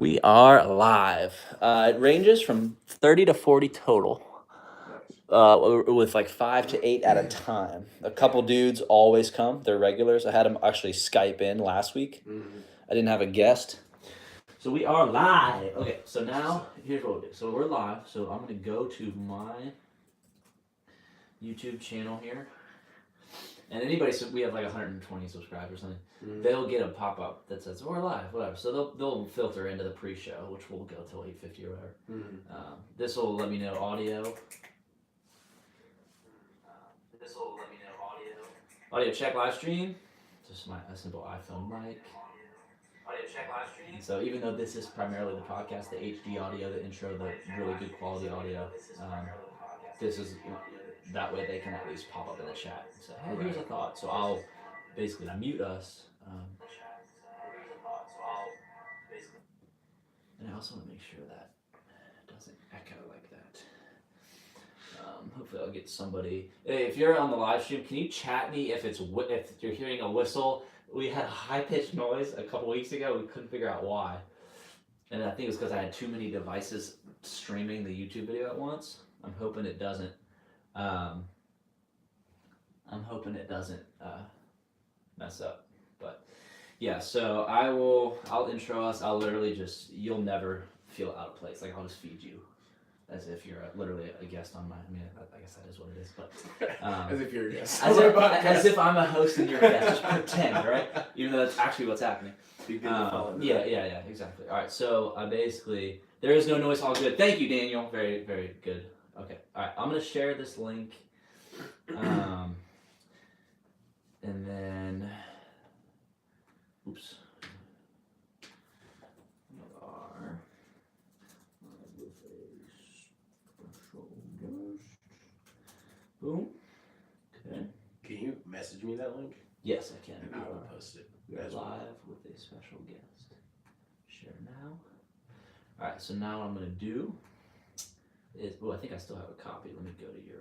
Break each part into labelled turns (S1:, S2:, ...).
S1: We are live. It ranges from 30 to 40 total, with like 5 to 8 at a time. A couple dudes always come. They're regulars. I had them actually Skype in last week. I didn't have a guest. So we are live. Okay, so now here's what we'll do. So we're live. So I'm going to go to my YouTube channel here. And anybody, so we have like 120 subscribers or something. They'll get a pop-up that says we're live, whatever. So they'll filter into the pre-show, which will go till 8:50 or whatever. This will let me know audio. Audio check live stream. Just a simple iPhone mic. Audio check live stream. So even though this is primarily the podcast, the HD audio, the intro, the really good quality audio, this is that way they can at least pop up in the chat and say, hey, here's a thought. So I'll basically mute us. And I also want to make sure that it doesn't echo like that. Hopefully I'll get somebody. Hey, if you're on the live stream, can you chat me if you're hearing a whistle? We had a high-pitched noise a couple weeks ago. We couldn't figure out why. And I think it was because I had too many devices streaming the YouTube video at once. I'm hoping it doesn't. Mess up. But yeah, so I'll intro us. I'll literally you'll never feel out of place. Like I'll just feed you as if you're literally a guest on I guess that is what it is, but
S2: as if you're a guest.
S1: As if I'm a host and you're a guest. Just pretend, right? Even though that's actually what's happening. Yeah, exactly. All right, so there is no noise, all good. Thank you, Daniel. Very, very good. Okay, all right, I'm going to share this link. And then, oops. Boom. Okay.
S2: Can you message me that link?
S1: Yes, I can.
S2: I will post it.
S1: We are live with a special guest. Share now. All right, so now what I'm going to do is, I think I still have a copy. Let me go to your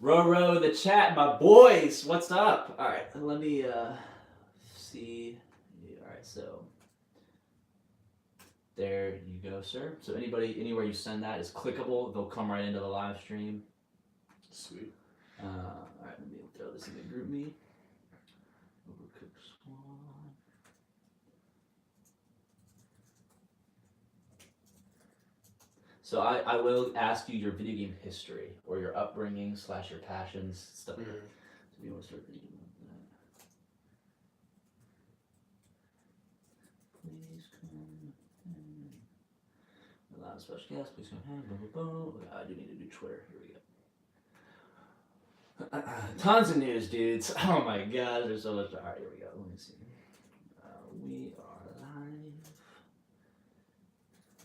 S1: Roro, the chat, my boys. What's up? All right, let me see. All right, so there you go, sir. So anywhere you send that is clickable. They'll come right into the live stream.
S2: Sweet.
S1: All right, let me throw this in the group me. Overcooked Swan. So I will ask you your video game history or your upbringing / your passions, stuff like that. So if you want to start thinking about that. Please come in. Allow a special guest, please come in. Blah, blah, blah. I do need to do Twitter. Here we go. Tons of news, dudes. Oh my god, there's so much. All right, here we go. Let me see. We are live.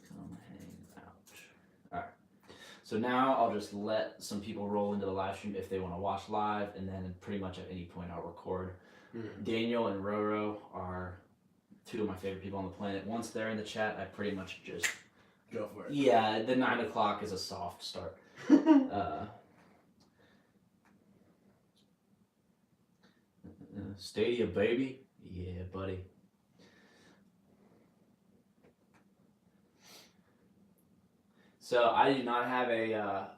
S1: Come hang out. All right. So now I'll just let some people roll into the live stream if they want to watch live, and then pretty much at any point I'll record. Daniel and Roro are two of my favorite people on the planet. Once they're in the chat, I pretty much just
S2: go for it.
S1: Yeah, the 9 o'clock is a soft start. Stadia, baby. Yeah, buddy. So I do not have a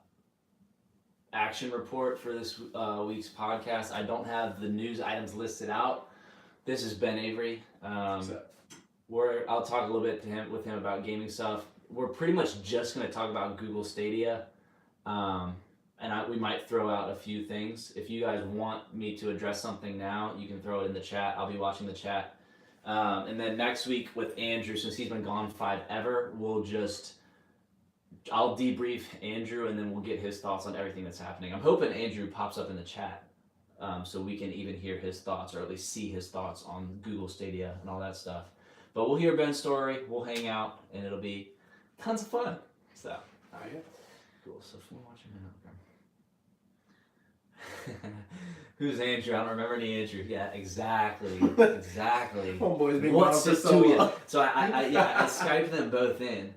S1: action report for this week's podcast. I don't have the news items listed out. This is Ben Avery. I'll talk a little bit with him about gaming stuff. We're pretty much just going to talk about Google Stadia. And we might throw out a few things. If you guys want me to address something now, you can throw it in the chat. I'll be watching the chat. And then next week with Andrew, since he's been gone forever, I'll debrief Andrew and then we'll get his thoughts on everything that's happening. I'm hoping Andrew pops up in the chat so we can even hear his thoughts or at least see his thoughts on Google Stadia and all that stuff. But we'll hear Ben's story, we'll hang out, and it'll be tons of fun. So, all right. Cool. So if you're watching now, who's Andrew? I don't remember any Andrew. Yeah, exactly.
S2: Homeboy's been
S1: What's
S2: gone
S1: it
S2: for so long.
S1: So I Skyped them both in,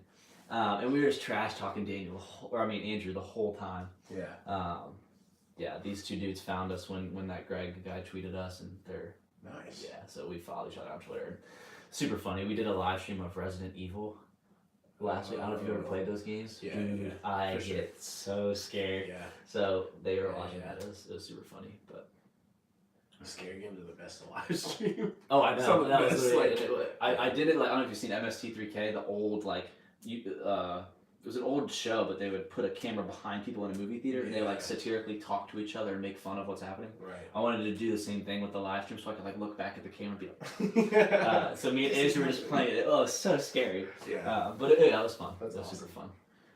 S1: and we were just trash talking Andrew the whole time. Yeah. These two dudes found us when that Greg guy tweeted us, and they're
S2: nice.
S1: Yeah, so we followed each other on Twitter. Super funny. We did a live stream of Resident Evil last week. I don't know if you ever played those games.
S2: Yeah,
S1: Dude, I get so scared.
S2: Yeah.
S1: So they were watching that. It was super funny, but.
S2: Scary games are the best to live stream.
S1: Oh, I know. That was
S2: best,
S1: I did it like I don't know if you've seen MST3K, the old like it was an old show, but they would put a camera behind people in a movie theater and they like satirically talk to each other and make fun of what's happening.
S2: Right.
S1: I wanted to do the same thing with the live stream so I could like look back at the camera and be like, so me and Andrew were just playing it. Oh, it's so scary.
S2: Yeah.
S1: But that was fun.
S2: That's
S1: awesome.
S2: super
S1: fun.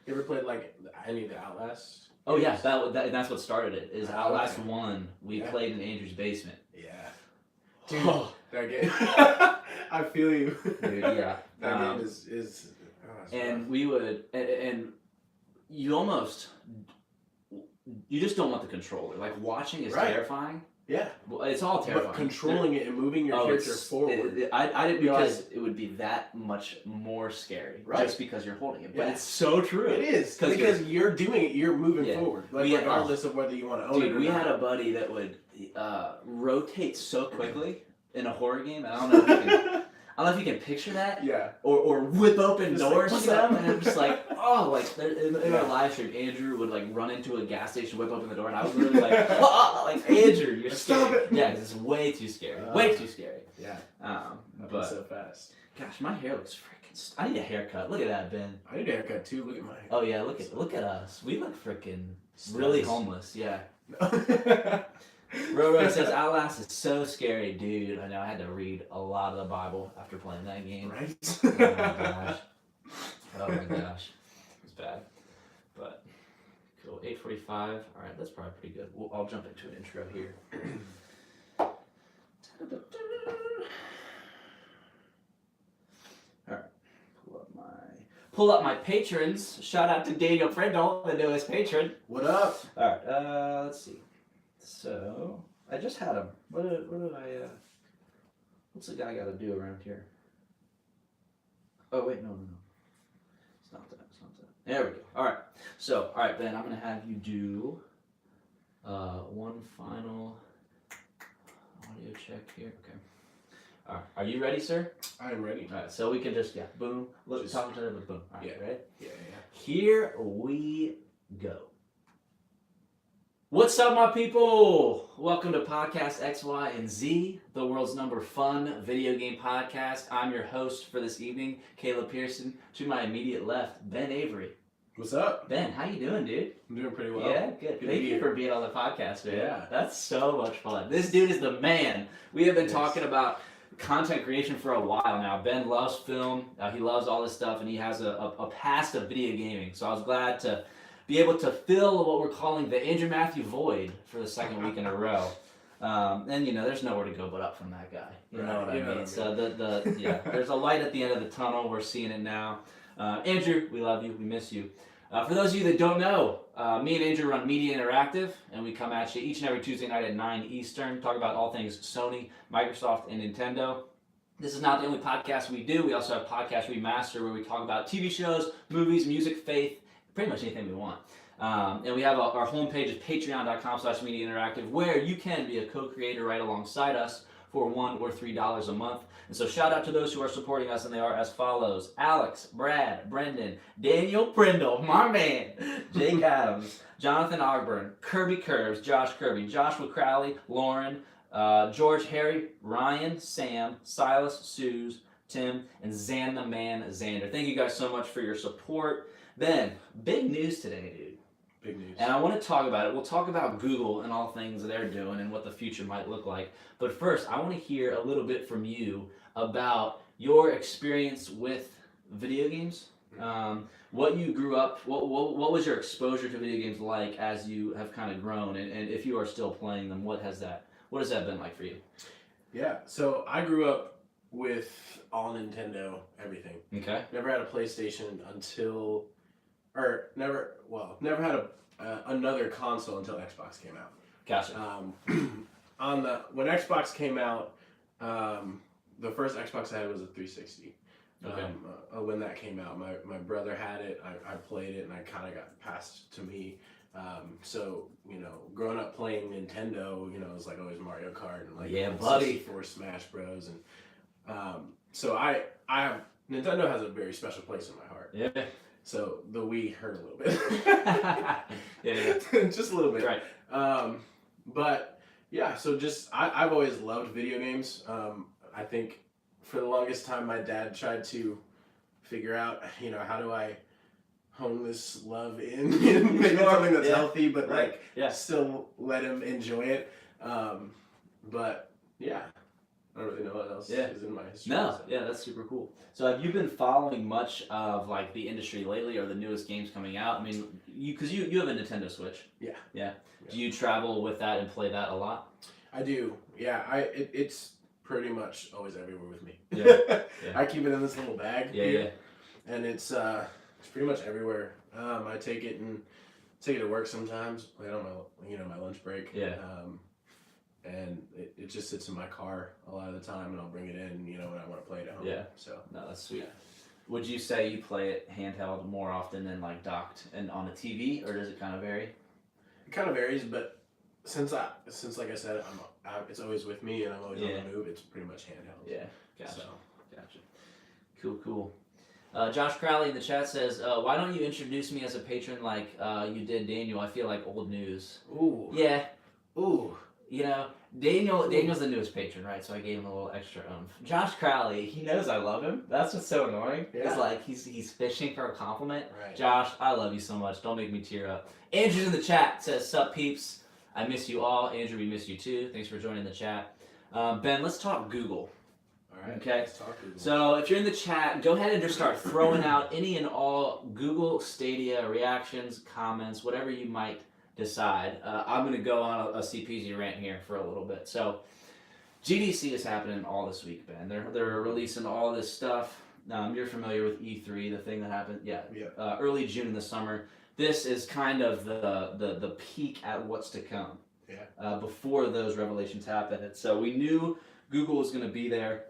S2: You ever played like any of the Outlast?
S1: Oh yeah, that's what started it. Is Outlast 1. We
S2: Yeah.
S1: played in Andrew's basement.
S2: Yeah. Dude, that game. I feel you.
S1: Dude, yeah.
S2: That game is
S1: and we would and you just don't want the controller. Like watching is terrifying.
S2: Yeah.
S1: Well, it's all terrifying.
S2: But controlling it and moving your character forward.
S1: I didn't realize it would be that much more scary.
S2: Right.
S1: Just because you're holding it. But it's so true.
S2: It is. Because you're doing it, you're moving forward. Like regardless of whether you want to own it or
S1: we
S2: not.
S1: had a buddy that would rotate so quickly in a horror game. And I don't know if you can picture that.
S2: Yeah.
S1: Or whip open
S2: just
S1: doors,
S2: like,
S1: you know? And I'm just like, oh, like in our live stream, Andrew would like run into a gas station, whip open the door, and I was really like, oh, like Andrew, you're
S2: Stop
S1: scary.
S2: it.
S1: Yeah, 'cause it's way too scary. Way too scary.
S2: Yeah.
S1: But
S2: so fast.
S1: Gosh, my hair looks freaking. I need a haircut. Look at that, Ben.
S2: I need a haircut too. Look at my hair.
S1: Oh yeah, look at us. We look freaking really homeless. Yeah. Roro says Outlast is so scary, dude. I know I had to read a lot of the Bible after playing that game.
S2: Right?
S1: Oh my gosh. Oh my gosh. It's bad. But cool. 8:45. Alright, that's probably pretty good. I'll jump into an intro here. Alright. Pull up my patrons. Shout out to Daniel Prindle, the newest patron.
S2: What up?
S1: Alright, let's see. So, I just had him. What did I, what's the guy got to do around here? Oh, wait, no. It's not that. There we go. Alright. So, alright, Ben, I'm going to have you do one final audio check here. Okay. Alright, are you ready, sir?
S2: I am ready.
S1: Alright, so we can just, boom. Look, talk to each other, but boom. Alright, ready?
S2: Yeah.
S1: Here we go. What's up, my people? Welcome to Podcast X, Y, and Z, the world's number fun video game podcast. I'm your host for this evening, Caleb Pearson. To my immediate left, Ben Avery.
S2: What's up?
S1: Ben, how you doing, dude?
S2: I'm doing pretty well.
S1: Yeah, good. Thank you for being on the podcast, man.
S2: Yeah.
S1: That's so much fun. This dude is the man. We have been talking about content creation for a while now. Ben loves film. He loves all this stuff, and he has a past of video gaming. So I was glad to be able to fill what we're calling the Andrew Matthew void for the second week in a row. And there's nowhere to go but up from that guy. You know what I mean? So there's a light at the end of the tunnel. We're seeing it now. Andrew, we love you. We miss you. For those of you that don't know, me and Andrew run Media Interactive, and we come at you each and every Tuesday night at 9 Eastern, talk about all things Sony, Microsoft, and Nintendo. This is not the only podcast we do. We also have Podcast Remaster, where we talk about TV shows, movies, music, faith, pretty much anything we want. And we have our homepage is patreon.com/Media Interactive, where you can be a co-creator right alongside us for $1 or $3 a month. And so shout out to those who are supporting us, and they are as follows: Alex, Brad, Brendan, Daniel Prindle, my man, Jake Adams, Jonathan Ogburn, Kirby Curves, Josh Kirby, Joshua Crowley, Lauren, George Harry, Ryan, Sam, Silas, Suze, Tim, and Zan the Man Xander. Thank you guys so much for your support. Ben, big news today, dude.
S2: Big news.
S1: And I want to talk about it. We'll talk about Google and all things they're doing and what the future might look like. But first, I want to hear a little bit from you about your experience with video games. What you grew up, what was your exposure to video games like as you have kind of grown, and if you are still playing them, what has that been like for you?
S2: Yeah, so I grew up with all Nintendo, everything.
S1: Okay.
S2: Never had a PlayStation never had another console until Xbox came out.
S1: Gotcha.
S2: When Xbox came out, the first Xbox I had was a 360.
S1: Okay.
S2: When that came out, my brother had it. I played it, and I kind of got passed to me. So growing up playing Nintendo, it was like always Mario Kart and like
S1: buddy,
S2: for Smash Bros. And So I have Nintendo has a very special place in my heart.
S1: Yeah.
S2: So the Wii hurt a little bit.
S1: Yeah.
S2: Just a little bit.
S1: Right.
S2: But yeah, so just I've always loved video games. I think for the longest time my dad tried to figure out, how do I hone this love in maybe something that's healthy, but like still let him enjoy it. But yeah, I don't really know what else is in my history.
S1: No, yeah, that's super cool. So have you been following much of like the industry lately, or the newest games coming out? I mean, because you have a Nintendo Switch.
S2: Yeah.
S1: Yeah. Do you travel with that and play that a lot?
S2: I do. Yeah. It's pretty much always everywhere with me.
S1: Yeah.
S2: I keep it in this little bag.
S1: Yeah.
S2: And it's pretty much everywhere. I take it to work sometimes. Play it on my lunch break.
S1: Yeah.
S2: And it just sits in my car a lot of the time, and I'll bring it in, when I want to play it at home.
S1: Yeah.
S2: So
S1: no, that's sweet. Would you say you play it handheld more often than like docked and on a TV, or does it kind of vary?
S2: It kind of varies, but since like I said, it's always with me, and I'm always on the move. It's pretty much handheld.
S1: Yeah. Gotcha.
S2: So.
S1: Gotcha. Cool. Josh Crowley in the chat says, why don't you introduce me as a patron like you did Daniel? I feel like old news.
S2: Ooh.
S1: Yeah.
S2: Ooh.
S1: Daniel's the newest patron, right? So I gave him a little extra oomph. Josh Crowley, he knows I love him. That's what's so annoying.
S2: Yeah.
S1: It's like he's fishing for a compliment.
S2: Right.
S1: Josh, I love you so much. Don't make me tear up. Andrew's in the chat, says, sup peeps. I miss you all. Andrew, we miss you too. Thanks for joining the chat. Ben, let's talk Google.
S2: All right.
S1: Okay.
S2: Let's talk Google.
S1: So if you're in the chat, go ahead and just start throwing out any and all Google Stadia reactions, comments, whatever you might decide. I'm going to go on a CPG rant here for a little bit. So GDC is happening all this week, Ben. They're releasing all this stuff. You're familiar with E3, the thing that happened, early June in the summer. This is kind of the peak at what's to come.
S2: Yeah.
S1: Before those revelations happened, and so we knew Google was going to be there.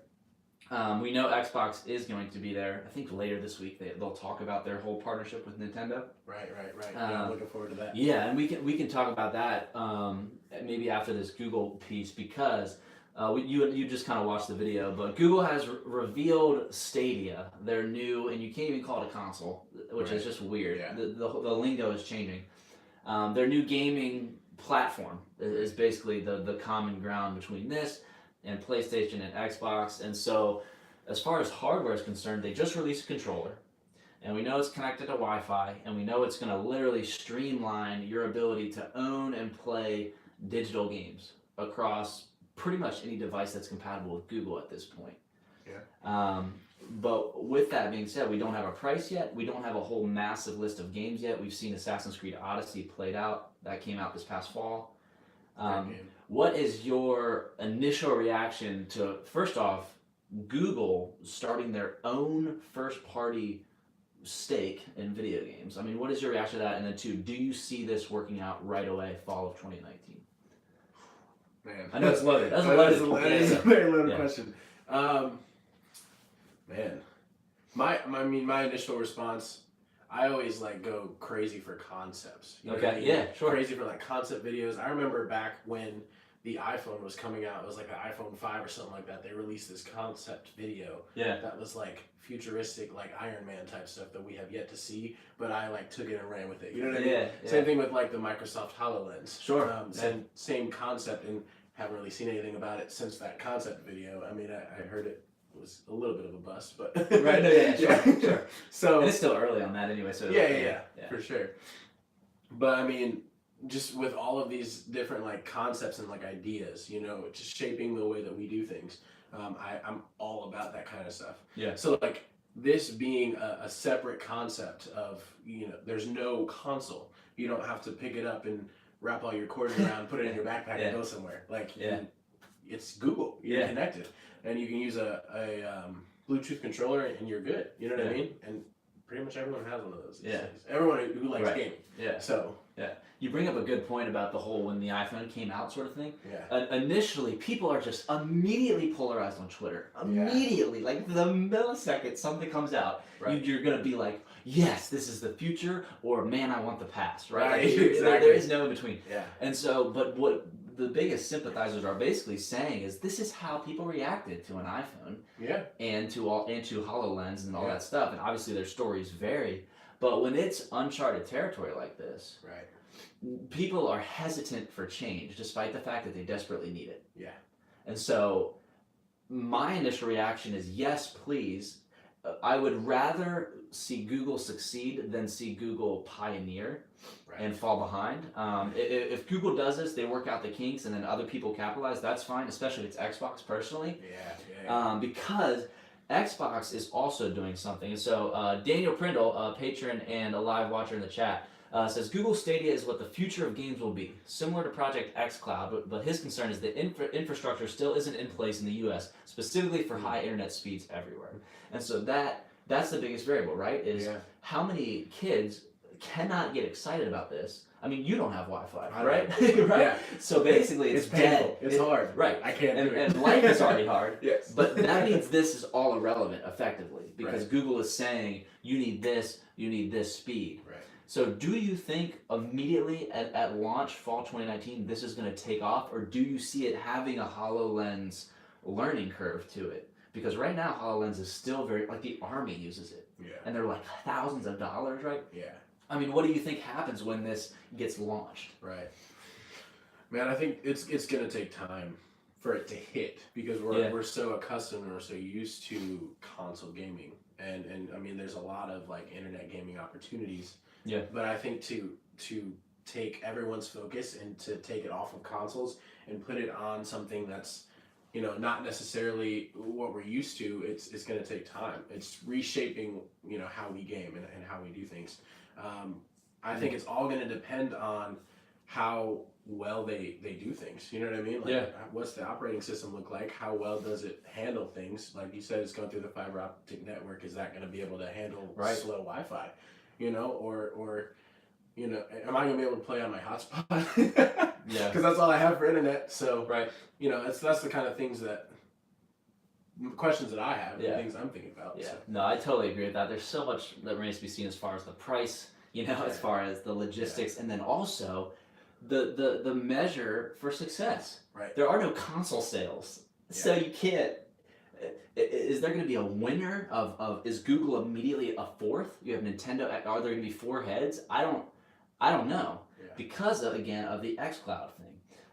S1: We know Xbox is going to be there. I think later this week they'll talk about their whole partnership with Nintendo.
S2: Right. Yeah, I'm looking forward to that.
S1: Yeah, and we can talk about that maybe after this Google piece, because you just kind of watched the video, but Google has revealed Stadia, their new, and you can't even call it a console, which is just weird.
S2: Yeah.
S1: The lingo is changing. Their new gaming platform is basically the common ground between this and PlayStation and Xbox. And so as far as hardware is concerned, they just released a controller, and we know it's connected to Wi-Fi, and we know it's going to literally streamline your ability to own and play digital games across pretty much any device that's compatible with Google at this point.
S2: Yeah.
S1: But with that being said, we don't have a price yet. We don't have a whole massive list of games yet. We've seen Assassin's Creed Odyssey played out. That came out this past fall. What is your initial reaction to, first off, Google starting their own first-party stake in video games? I mean, what is your reaction to that? And then two, do you see this working out right away, fall of 2019?
S2: Man,
S1: I know it's loaded. That's
S2: that is a very loaded question. Man, my initial response, I always go crazy for concepts. You know what I mean?
S1: Yeah, sure.
S2: Crazy for concept videos. I remember back when the iPhone was coming out. It was like the iPhone 5 or something like that. They released this concept video.
S1: Yeah.
S2: That was futuristic, Iron Man type stuff that we have yet to see. But I took it and ran with it. You know what I mean?
S1: Yeah.
S2: Same thing with the Microsoft HoloLens.
S1: Sure.
S2: Same concept, and haven't really seen anything about it since that concept video. I mean, I heard it was a little bit of a bust, but
S1: right. No, yeah, sure.
S2: So
S1: and it's still early on that anyway. So
S2: yeah, for sure. But I mean, just with all of these different concepts and ideas, just shaping the way that we do things. I'm all about that kind of stuff.
S1: Yeah.
S2: So this being a separate concept of there's no console. You don't have to pick it up and wrap all your cords around, put it in your backpack, and go somewhere. It's Google. You're connected, and you can use a Bluetooth controller, and you're good. You know what I mean? And pretty much everyone has one of those these days. Everyone who likes gaming.
S1: Yeah.
S2: So.
S1: Yeah. You bring up a good point about the whole when the iPhone came out sort of thing.
S2: Yeah.
S1: Initially, people are just immediately polarized on Twitter. Immediately. The millisecond something comes out, you're going to be like, yes, this is the future, or man, I want the past, right?
S2: Exactly.
S1: There is no in between.
S2: Yeah.
S1: And so, but what the biggest sympathizers are basically saying is this is how people reacted to an iPhone
S2: Yeah.
S1: and to HoloLens and all
S2: Yeah.
S1: that stuff. And obviously their stories vary. But when it's uncharted territory like this,
S2: Right.
S1: people are hesitant for change despite the fact that they desperately need it.
S2: Yeah.
S1: And so my initial reaction is yes, please. I would rather see Google succeed than see Google pioneer and fall behind. If Google does this, they work out the kinks and then other people capitalize, that's fine, especially if it's Xbox personally.
S2: Yeah.
S1: Because Xbox is also doing something. And so Daniel Prindle, a patron and a live watcher in the chat, says Google Stadia is what the future of games will be, similar to Project xCloud, but his concern is that infrastructure still isn't in place in the U.S., specifically for high internet speeds everywhere. And so that's the biggest variable, right? Is how many kids cannot get excited about this. I mean, you don't have Wi-Fi, right? Right?
S2: Yeah.
S1: So basically, it's dead.
S2: It's hard.
S1: Right.
S2: I can't do it.
S1: And life is already hard.
S2: Yes.
S1: But that means this is all irrelevant, effectively, because
S2: Right.
S1: Google is saying you need this speed.
S2: Right.
S1: So do you think immediately at launch, fall 2019, this is going to take off, or do you see it having a HoloLens learning curve to it? Because right now, HoloLens is still very, like the Army uses it.
S2: Yeah.
S1: And they're like thousands of dollars, right?
S2: Yeah.
S1: I mean, what do you think happens when this gets launched?
S2: Right. Man, I think it's gonna take time for it to hit because we're so accustomed and we're so used to console gaming. And I mean there's a lot of like internet gaming opportunities.
S1: Yeah.
S2: But I think to take everyone's focus and to take it off of consoles and put it on something that's, you know, not necessarily what we're used to, it's going to take time. It's reshaping, you know, how we game and how we do things. I think it's all going to depend on how well they do things. You know what I mean? Like, what's the operating system look like? How well does it handle things? Like you said, it's going through the fiber optic network. Is that going to be able to handle slow Wi-Fi? You know, or you know, am I going to be able to play on my hotspot?
S1: Yeah.
S2: Because that's all I have for internet. So,
S1: right.
S2: You know, that's the kind of things questions that I have, and things I'm thinking about.
S1: Yeah.
S2: So.
S1: No, I totally agree with that. There's so much that remains to be seen as far as the price, you know, as far as the logistics, and then also the measure for success.
S2: Right.
S1: There are no console sales, so you can't. Is there going to be a winner of is Google immediately a fourth? You have Nintendo. Are there going to be four heads? I don't know because of the xCloud thing.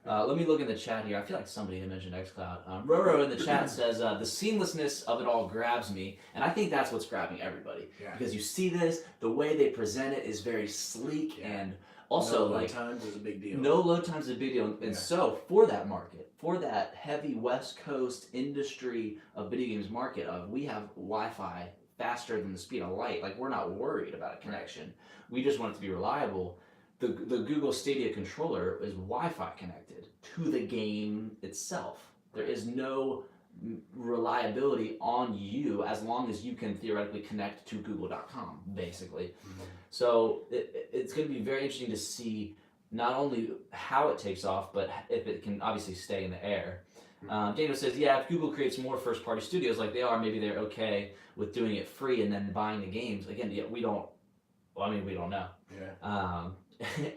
S1: Let me look in the chat here. I feel like somebody had mentioned xCloud. Roro in the chat says the seamlessness of it all grabs me, and I think that's what's grabbing everybody because you see this. The way they present it is very sleek and. Also,
S2: no load times is a big deal.
S1: No load times is a big deal. And so, for that market, for that heavy West Coast industry of video games market, we have Wi-Fi faster than the speed of light. Like, we're not worried about a connection. We just want it to be reliable. The Google Stadia controller is Wi-Fi connected to the game itself. There is no reliability on you as long as you can theoretically connect to google.com, basically. So it's going to be very interesting to see not only how it takes off, but if it can obviously stay in the air. Daniel says, yeah, if Google creates more first-party studios like they are, maybe they're okay with doing it free and then buying the games. Again, we don't know.
S2: Yeah.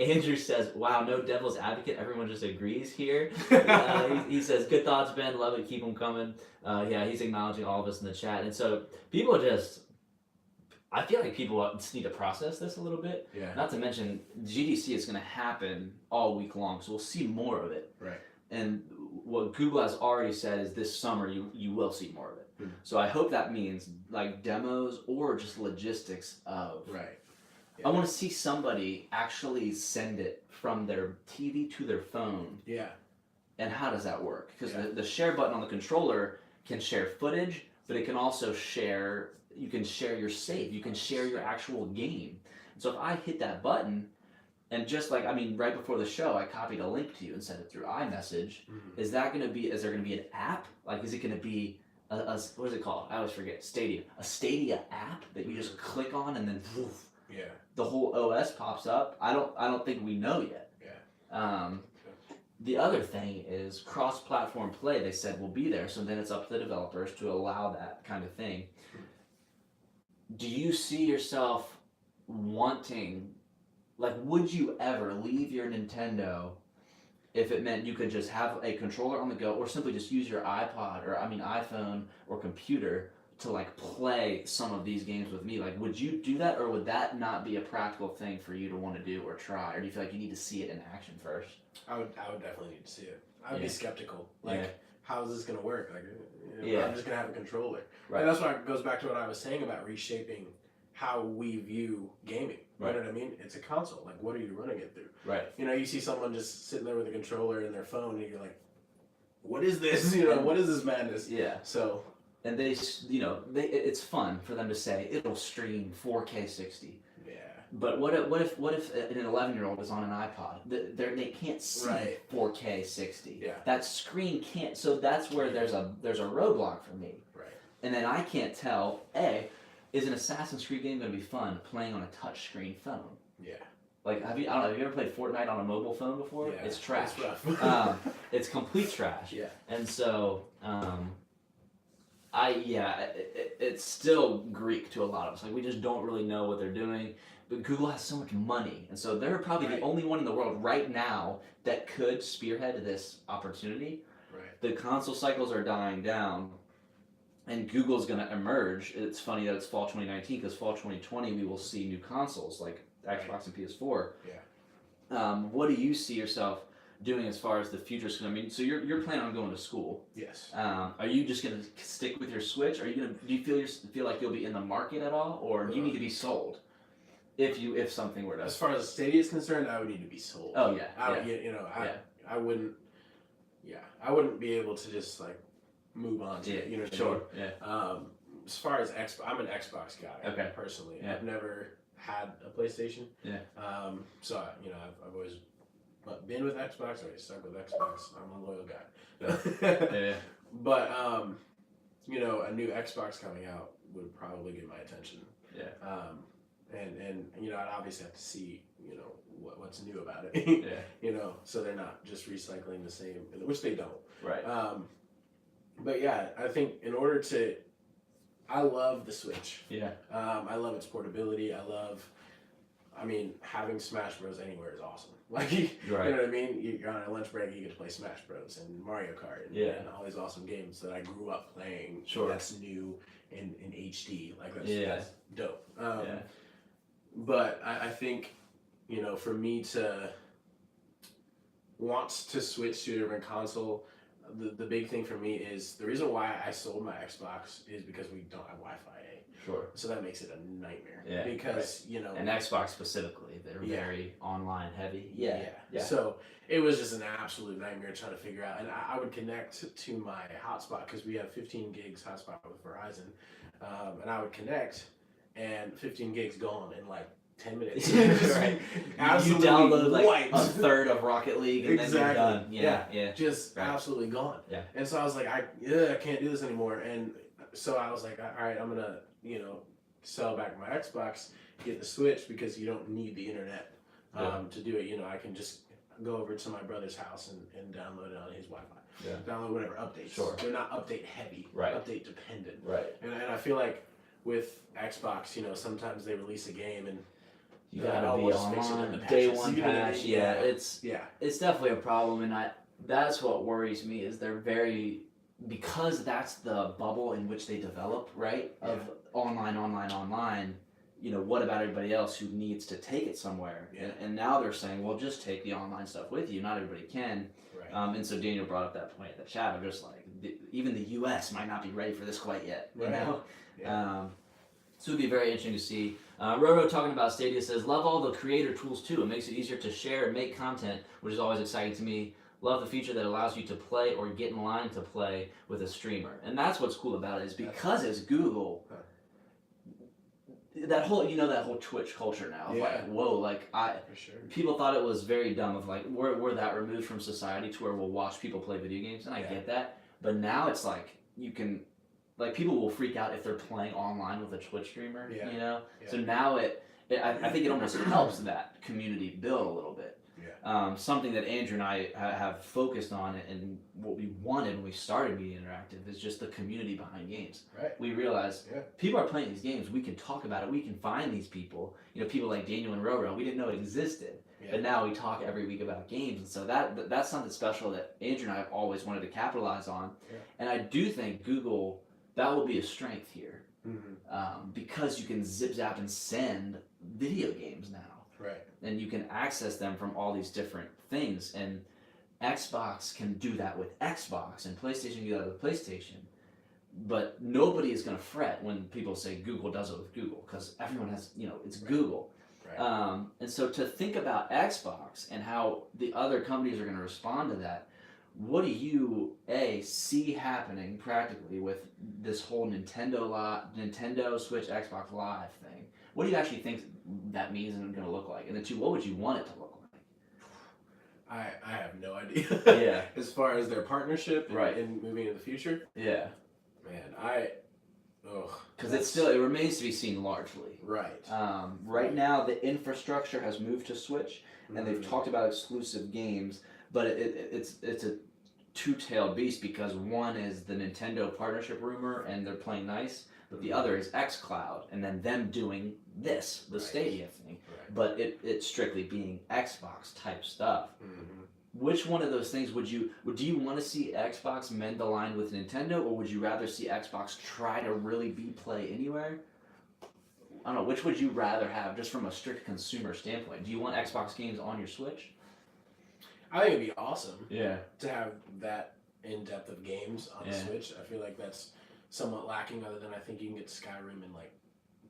S1: Andrew says, wow, no devil's advocate. Everyone just agrees here. He says, good thoughts, Ben. Love it. Keep them coming. He's acknowledging all of us in the chat. And so people I feel like people just need to process this a little bit.
S2: Yeah.
S1: Not to mention, GDC is going to happen all week long, so we'll see more of it.
S2: Right.
S1: And what Google has already said is this summer you will see more of it. So I hope that means like demos or just logistics of.
S2: Right.
S1: I want to see somebody actually send it from their TV to their phone.
S2: Yeah.
S1: And how does that work? Because the share button on the controller can share footage, but it can also share. You can share your save. You can share your actual game. So if I hit that button, and just like right before the show, I copied a link to you and sent it through iMessage. Is there going to be an app? Like, is it going to be a what is it called? I always forget. Stadia. A Stadia app that you just click on and then woof, the whole OS pops up. I don't think we know yet. The other thing is cross-platform play. They said will be there, so then it's up to the developers to allow that kind of thing. Do you see yourself wanting, like, would you ever leave your Nintendo if it meant you could just have a controller on the go or simply just use your iPhone or computer to like play some of these games with me. Like, would you do that, or would that not be a practical thing for you to want to do or try? Or do you feel like you need to see it in action first?
S2: I would definitely need to see it. I would
S1: Yeah.
S2: be skeptical. Like,
S1: Yeah.
S2: how is this going to work? Like,
S1: Yeah.
S2: I'm just going to have a controller.
S1: Right.
S2: And that's why it goes back to what I was saying about reshaping how we view gaming.
S1: Right.
S2: You know what I mean? It's a console. Like, what are you running it through?
S1: Right.
S2: You know, you see someone just sitting there with a controller in their phone, and you're like, what is this? You know, what is this madness?
S1: Yeah.
S2: So,
S1: And it's fun for them to say it'll stream 4K 60.
S2: yeah.
S1: But what if an 11-year-old is on an iPod? They can't see
S2: Right.
S1: 4K 60.
S2: Yeah.
S1: That screen can't. So that's where there's a roadblock for me.
S2: Right.
S1: And then I can't tell. Is an Assassin's Creed game going to be fun playing on a touchscreen phone?
S2: Yeah.
S1: Like, have you ever played Fortnite on a mobile phone before?
S2: Yeah.
S1: It's trash.
S2: It's rough.
S1: It's complete trash.
S2: Yeah.
S1: And so, it's still Greek to a lot of us. Like, we just don't really know what they're doing. But Google has so much money, and so they're probably the only one in the world right now that could spearhead this opportunity.
S2: Right.
S1: The console cycles are dying down, and Google's going to emerge. It's funny that it's fall 2019, because fall 2020 we will see new consoles like Xbox and PS4.
S2: Yeah.
S1: What do you see yourself doing as far as the future? I mean, so you're planning on going to school.
S2: Yes.
S1: Are you just going to stick with your Switch? Do you feel like you'll be in the market at all, or do you need to be sold? If something were to.
S2: As far as Stadia is concerned, I would need to be sold.
S1: Oh yeah.
S2: I wouldn't. Yeah, I wouldn't be able to just like move on to it. You know what
S1: sure.
S2: I mean? Yeah. As far as I'm an Xbox guy.
S1: Okay.
S2: Personally,
S1: Yeah.
S2: I've never had a PlayStation.
S1: Yeah.
S2: So I've always been with Xbox. I stuck with Xbox. I'm a loyal guy.
S1: Yeah.
S2: But a new Xbox coming out would probably get my attention.
S1: Yeah.
S2: And I'd obviously have to see what's new about it.
S1: Yeah.
S2: So they're not just recycling the same, which they don't.
S1: Right.
S2: But yeah, I think I love the Switch.
S1: Yeah.
S2: I love its portability. Having Smash Bros. Anywhere is awesome. Like, you know what I mean? You're on a lunch break, you get to play Smash Bros. And Mario Kart and all these awesome games that I grew up playing.
S1: Sure.
S2: That's new in HD. Like, that's dope.
S1: Yeah.
S2: But I think, for me to want to switch to a different console, the big thing for me is the reason why I sold my Xbox is because we don't have Wi-Fi.
S1: Sure.
S2: So that makes it a nightmare.
S1: Yeah.
S2: Because,
S1: And Xbox specifically, they're very online heavy.
S2: Yeah. So it was just an absolute nightmare trying to figure out. And I would connect to my hotspot because we have 15 gigs hotspot with Verizon. And I would connect and 15 gigs gone in like 10 minutes.
S1: Right. You download like a third of Rocket League and then you're done. Yeah.
S2: Just absolutely gone.
S1: Yeah.
S2: And so I was like, I can't do this anymore. And so I was like, all right, I'm going to, sell back my Xbox, get the Switch because you don't need the internet to do it. I can just go over to my brother's house and download it on his Wi-Fi.
S1: Yeah.
S2: Download whatever updates.
S1: Sure.
S2: They're not update heavy.
S1: Right.
S2: Update dependent.
S1: Right.
S2: And I feel like with Xbox, sometimes they release a game and
S1: you gotta be online, day one patch. It's definitely a problem, and that's what worries me is because that's the bubble in which they develop, right? Of online. What about everybody else who needs to take it somewhere?
S2: Yeah.
S1: And now they're saying, well, just take the online stuff with you. Not everybody can.
S2: Right.
S1: And so Daniel brought up that point at the chat of just like even the U.S. might not be ready for this quite yet. You know.
S2: Yeah.
S1: So it'd be very interesting to see. Roro talking about Stadia says, love all the creator tools too. It makes it easier to share and make content, which is always exciting to me. Love the feature that allows you to play or get in line to play with a streamer. And that's what's cool about it is because it's Google, that whole Twitch culture now. Like, whoa,
S2: For sure.
S1: People thought it was very dumb of like, we're that removed from society to where we'll watch people play video games. And I get that. But now it's like, you can, like people will freak out if they're playing online with a Twitch streamer, So now I think it almost helps that community build a little bit. Something that Andrew and I have focused on, and what we wanted when we started Media Interactive is just the community behind games.
S2: Right.
S1: We realized people are playing these games. We can talk about it. We can find these people. People like Daniel and Roro. We didn't know it existed, but now we talk every week about games, and so that's something special that Andrew and I have always wanted to capitalize on. And I do think Google, that will be a strength here, because you can zip zap and send video games now.
S2: Right.
S1: And you can access them from all these different things. And Xbox can do that with Xbox, and PlayStation can do that with PlayStation. But nobody is going to fret when people say Google does it with Google, because everyone has, it's Google.
S2: Right.
S1: And so to think about Xbox and how the other companies are going to respond to that, what do you, see happening practically with this whole Nintendo Switch Xbox Live thing? What do you actually think that means and going to look like? And then two, what would you want it to look
S2: like? I have no idea.
S1: Yeah.
S2: As far as their partnership
S1: right.
S2: and moving in the future.
S1: Yeah.
S2: Man,
S1: because it remains to be seen largely.
S2: Right.
S1: Right now, the infrastructure has moved to Switch, and they've talked about exclusive games, but it's a two-tailed beast, because one is the Nintendo partnership rumor, and they're playing nice, but the other is xCloud, and then them doing this, the Stadia thing, but it's strictly being Xbox type stuff. Which one of those things do you want to see Xbox mend the line with Nintendo, or would you rather see Xbox try to really be play anywhere? I don't know, which would you rather have, just from a strict consumer standpoint? Do you want Xbox games on your Switch?
S2: I think it'd be awesome.
S1: Yeah.
S2: To have that in-depth of games on the Switch. I feel like that's somewhat lacking, other than I think you can get Skyrim in like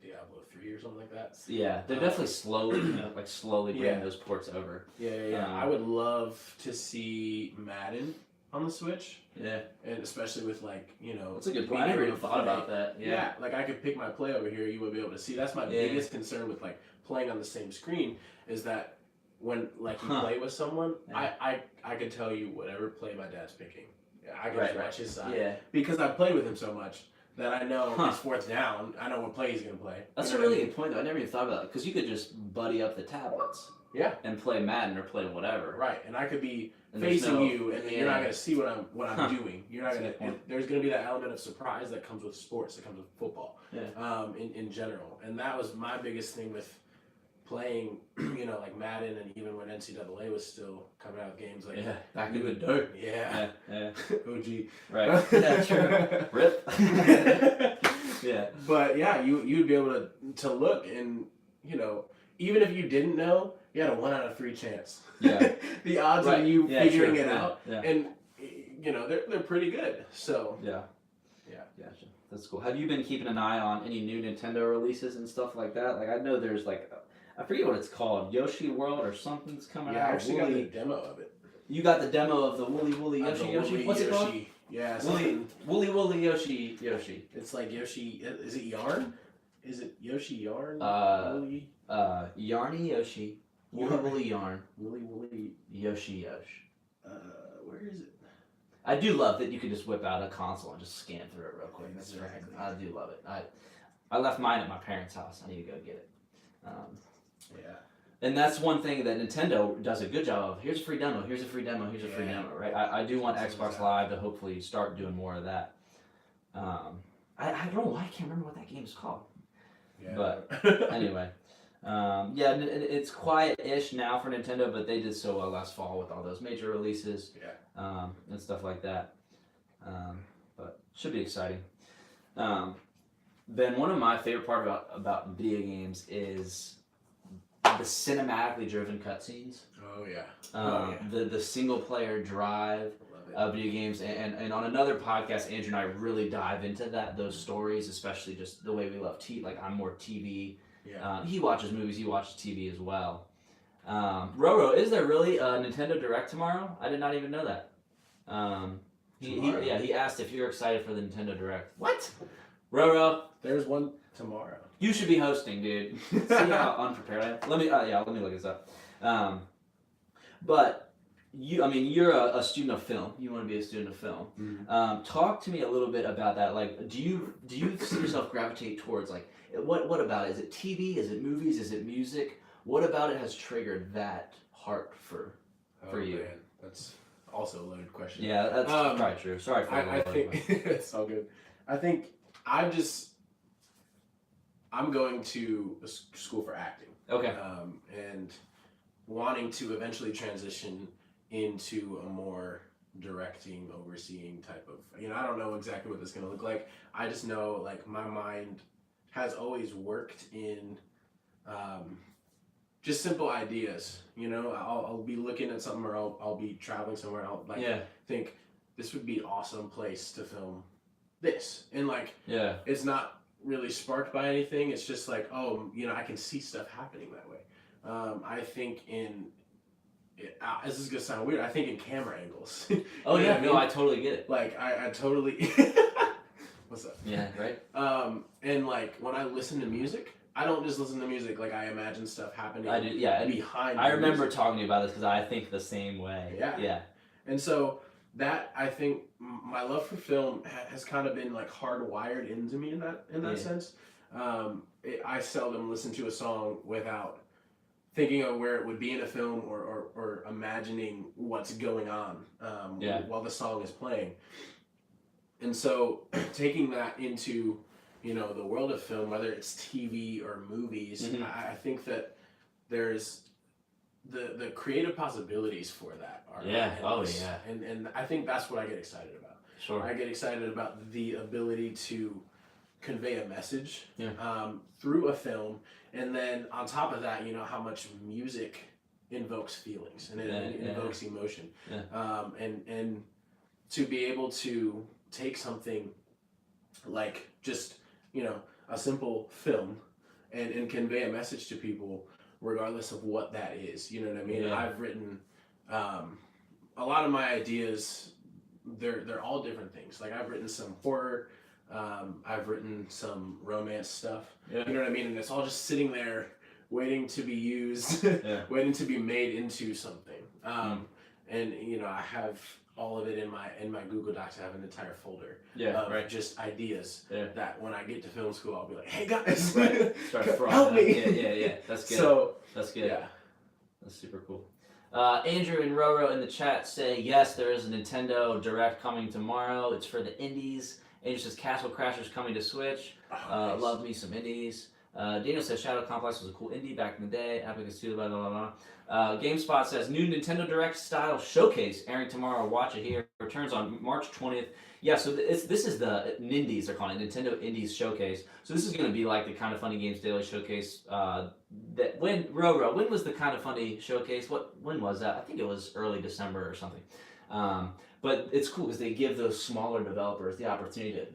S2: Diablo 3 or something like that.
S1: Yeah, they're definitely slowly bringing those ports over.
S2: Yeah. I would love to see Madden on the Switch.
S1: Yeah.
S2: And especially with
S1: That's a good point. I never even thought about that.
S2: Yeah. Like I could pick my play over here, you would be able to see. That's my biggest concern with playing on the same screen, is that when you play with someone, I can tell you whatever play my dad's picking. I can just watch his side. Yeah. Because I played with him so much that I know it's fourth down. I know what play he's going to play.
S1: That's a really good point, though. I never even thought about it. Because you could just buddy up the tablets.
S2: Yeah.
S1: And play Madden or play whatever.
S2: Right. And I could be facing you, and you're not going to see what I'm doing. You're not going to. There's going to be that element of surprise that comes with sports, that comes with football. Yeah. In general, and that was my biggest thing with playing, like Madden, and even when NCAA was still coming out with games like
S1: back in the dirt.
S2: Yeah. OG.
S1: Right. Yeah, true. Rip. Yeah.
S2: But yeah, you'd be able to look, and even if you didn't know, you had a 1 out of 3 chance. Yeah. The odds of you figuring it out, and they're pretty good. So
S1: yeah. Gotcha. That's cool. Have you been keeping an eye on any new Nintendo releases and stuff like that? Like I know there's I forget what it's called, Yoshi World or something's coming out.
S2: Yeah, I actually got the demo of it.
S1: You got the demo of the Woolly Yoshi? What's it called?
S2: Yeah,
S1: Woolly Yoshi.
S2: It's like Yoshi. Is it Yarn? Is it Yoshi Yarn?
S1: Woolly? Yarny Yoshi. Woolly Yarn. Woolly Yoshi.
S2: Where is it?
S1: I do love that you can just whip out a console and just scan through it real quick. That's right. I do love it. I left mine at my parents' house. I need to go get it.
S2: Yeah.
S1: And that's one thing that Nintendo does a good job of. Here's a free demo, here's a free demo, here's a free demo, right? I do want Xbox Live to hopefully start doing more of that. I don't know why I can't remember what that game's called. Yeah. But anyway. It's quiet-ish now for Nintendo, but they did so well last fall with all those major releases and stuff like that. But should be exciting. Ben, one of my favorite part about video games is the cinematically driven cutscenes.
S2: Oh yeah.
S1: The single player drive of video games, and on another podcast, Andrew and I really dive into those stories, especially just the way we love TV. Like I'm more TV. Yeah. He watches movies. He watches TV as well. Roro, is there really a Nintendo Direct tomorrow? I did not even know that. He asked if you're excited for the Nintendo Direct. What? Roro,
S2: there's one tomorrow.
S1: You should be hosting, dude. See how unprepared I am? Let me look this up. But you're a student of film. You want to be a student of film. Mm-hmm. Talk to me a little bit about that. Like, do you see yourself gravitate towards what about it? Is it TV? Is it movies? Is it music? What about it has triggered that heart for you?
S2: Man, that's also a loaded question.
S1: Yeah, that's probably true. Sorry for
S2: I think it's all good. I think I'm going to school for acting.
S1: Okay.
S2: And wanting to eventually transition into a more directing, overseeing type of, I don't know exactly what this is going to look like. I just know, like, my mind has always worked in just simple ideas. I'll be looking at something, or I'll be traveling somewhere, and I'll think this would be an awesome place to film this, and it's not really sparked by anything. It's just like, I can see stuff happening that way. I think this is gonna sound weird. I think in camera angles.
S1: Oh yeah, no, I totally get it.
S2: Like I totally. What's up?
S1: Yeah, right.
S2: And like when I listen to music, I don't just listen to music. Like I imagine stuff happening.
S1: I do. Yeah.
S2: Behind.
S1: I remember talking to you about this because I think the same way.
S2: Yeah.
S1: Yeah.
S2: And so that, I think my love for film has kind of been like hardwired into me in that sense. I seldom listen to a song without thinking of where it would be in a film, or imagining what's going on while the song is playing. And so taking that into the world of film, whether it's TV or movies,
S1: mm-hmm.
S2: I think that there's the creative possibilities for that are endless. And I think that's what I get excited about.
S1: Sure.
S2: I get excited about the ability to convey a message through a film, and then on top of that, how much music invokes feelings and it invokes emotion. And to be able to take something like just a simple film and convey a message to people, regardless of what that is. You know what I mean? I've written a lot of my ideas. They're all different things. Like I've written some horror. I've written some romance stuff. You know what I mean? And it's all just sitting there waiting to be used, waiting to be made into something. And I have all of it in my Google Docs. I have an entire folder of just ideas that when I get to film school, I'll be like, hey guys, help me.
S1: Yeah. That's good.
S2: So
S1: that's good.
S2: Yeah.
S1: That's super cool. Andrew and Roro in the chat say, yes, there is a Nintendo Direct coming tomorrow. It's for the indies. Andrew says, Castle Crashers coming to Switch. Nice. Love me some indies. Daniel says, Shadow Complex was a cool indie back in the day. Applicants too, blah, blah, blah, blah. GameSpot says, new Nintendo Direct style showcase airing tomorrow. Watch it here. Returns on March 20th. Yeah, so this is the Nindies, they're calling it, Nintendo Indies Showcase. So this is going to be like the Kind of Funny Games Daily Showcase. When was the Kind of Funny Showcase? When was that? I think it was early December or something. But it's cool because they give those smaller developers the opportunity to